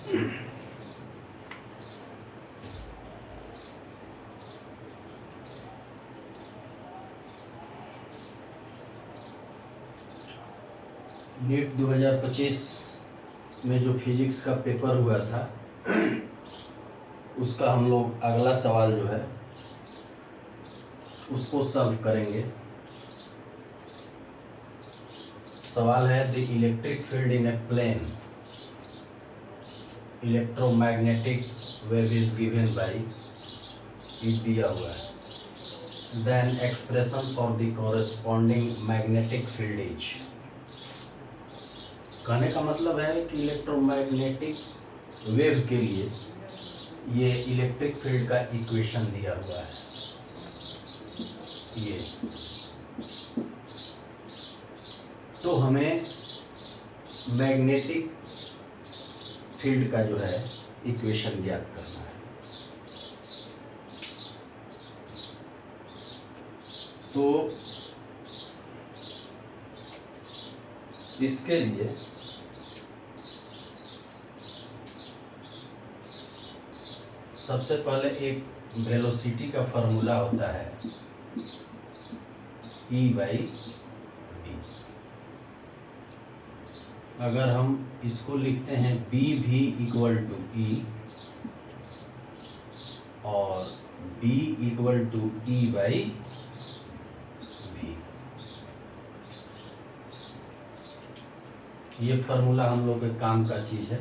NEET 2025 में जो physics का पेपर हुआ था उसका हम लोग अगला सवाल जो है उसको सॉल्व करेंगे। सवाल है the electric field in a plane electromagnetic wave is given by, ये दिया हुआ है, then expression for the corresponding magnetic field is. कहने का मतलब है कि इलेक्ट्रोमैग्नेटिक वेव के लिए ये इलेक्ट्रिक फील्ड का इक्वेशन दिया हुआ है। ये तो हमें मैग्नेटिक फील्ड का जो है इक्वेशन ज्ञात करना है। तो इसके लिए सबसे पहले एक वेलोसिटी का फॉर्मूला होता है E/v। अगर हम इसको लिखते हैं BV = E और B = E/v, ये फार्मूला हम लोग के काम का चीज है।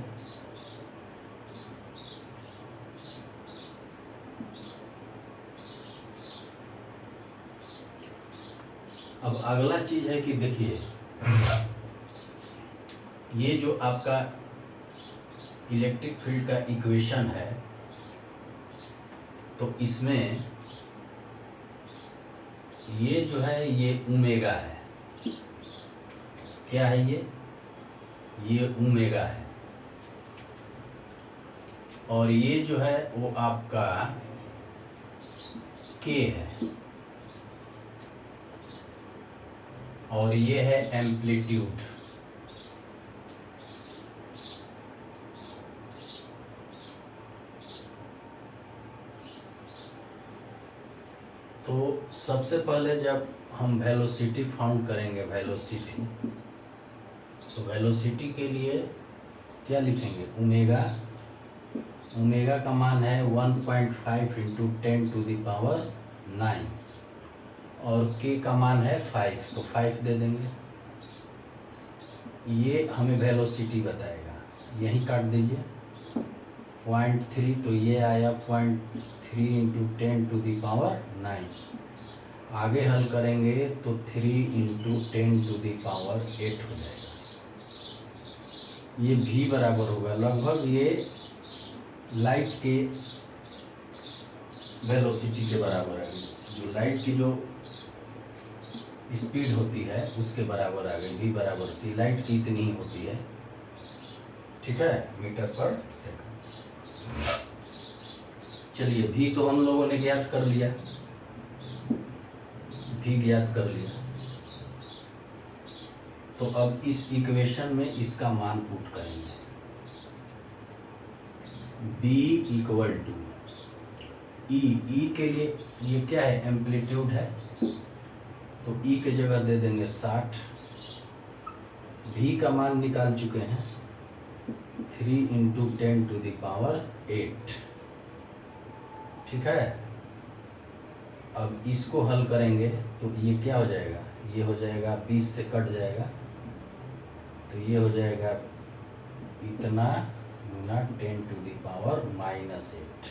अब अगला चीज है कि देखिए ये जो आपका इलेक्ट्रिक फील्ड का इक्वेशन है तो इसमें ये जो है ये ओमेगा है। क्या है ये ओमेगा है और ये जो है वो आपका के है और ये है एम्पलीट्यूड। तो सबसे पहले जब हम वेलोसिटी फाउंड करेंगे, वेलोसिटी, तो वेलोसिटी के लिए क्या लिखेंगे? ओमेगा। ओमेगा का मान है 1.5 × 10⁹ और के का मान है 5, तो 5 दे देंगे। ये हमें वेलोसिटी बताएगा। यहीं काट दीजिए 0.3, तो ये आया 0.3 × 10⁹। आगे हल करेंगे तो 3 × 10⁸ हो जाएगा। ये भी बराबर होगा लगभग ये लाइट के वेलोसिटी के बराबर है। जो लाइट की जो स्पीड होती है उसके बराबर आ गई। भी बराबर सी लाइट की इतनी ही होती है, ठीक है, मीटर/सेकंड। चलिए भी तो हम लोगों ने ज्ञात कर लिया, भी ज्ञात कर लिया। तो अब इस इक्वेशन में इसका मान पुट करेंगे। B = E के लिए ये क्या है? एम्पलीट्यूड है, तो E के जगह दे देंगे 60। भी का मान निकाल चुके हैं 3 × 10⁸, ठीक है। अब इसको हल करेंगे तो ये क्या हो जाएगा? ये हो जाएगा 20 से कट जाएगा तो ये हो जाएगा इतना गुना 10⁻⁻8।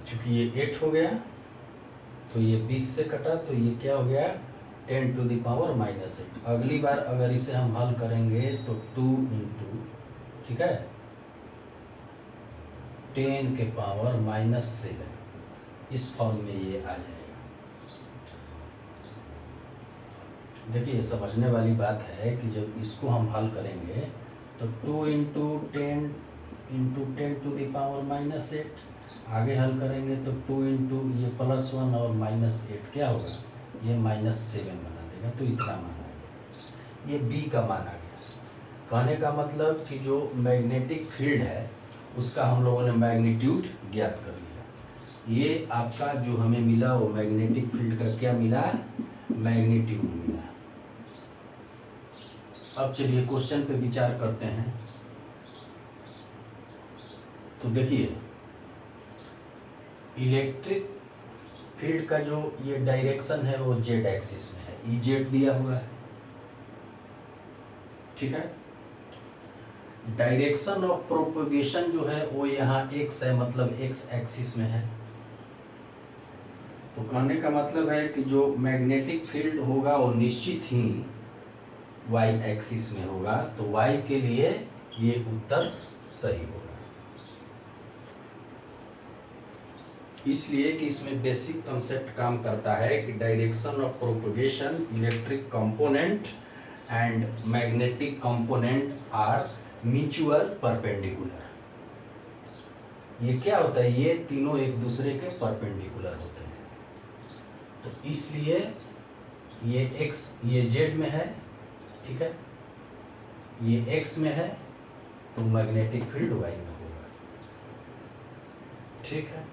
चूंकि ये 8 हो गया तो ये 20 से कटा तो ये क्या हो गया? 10⁻⁻8। अगली बार अगर इसे हम हल करेंगे तो 2 × ठीक है 10⁻⁻7 इस फॉर्म में ये आ जाएगा। देखिए ये समझने वाली बात है कि जब इसको हम हल करेंगे तो 2 × इंटू 10⁻⁻8, आगे हल करेंगे तो 2 इंटू ये +1 और -8 क्या होगा, ये -7 बना देगा। तो इतना मान आ गया, ये बी का मान आ गया। कहने का मतलब कि जो मैग्नेटिक फील्ड है उसका हम लोगों ने मैग्नीट्यूड ज्ञात कर लिया। ये आपका जो हमें मिला वो मैग्नेटिक फील्ड का क्या मिला, मैग्नीट्यूड मिला। अब चलिए क्वेश्चन पे विचार करते हैं। तो देखिए इलेक्ट्रिक फील्ड का जो ये डायरेक्शन है वो जेड एक्सिस में है, ई जेड दिया हुआ है, ठीक है। डायरेक्शन ऑफ प्रोपगेशन जो है वो यहाँ एक्स है, मतलब एक्स एक्सिस में है। तो कहने का मतलब है कि जो मैग्नेटिक फील्ड होगा वो निश्चित ही वाई एक्सिस में होगा। तो वाई के लिए ये उत्तर सही होगा, इसलिए कि इसमें बेसिक कंसेप्ट काम करता है कि direction of propagation, electric component and magnetic component are mutual perpendicular. ये क्या होता है, ये तीनों एक दूसरे के परपेंडिकुलर होते हैं। तो इसलिए ये एक्स, ये जेड में है, ठीक है, ये एक्स में है, तो मैग्नेटिक फील्ड वाई में होगा, ठीक है।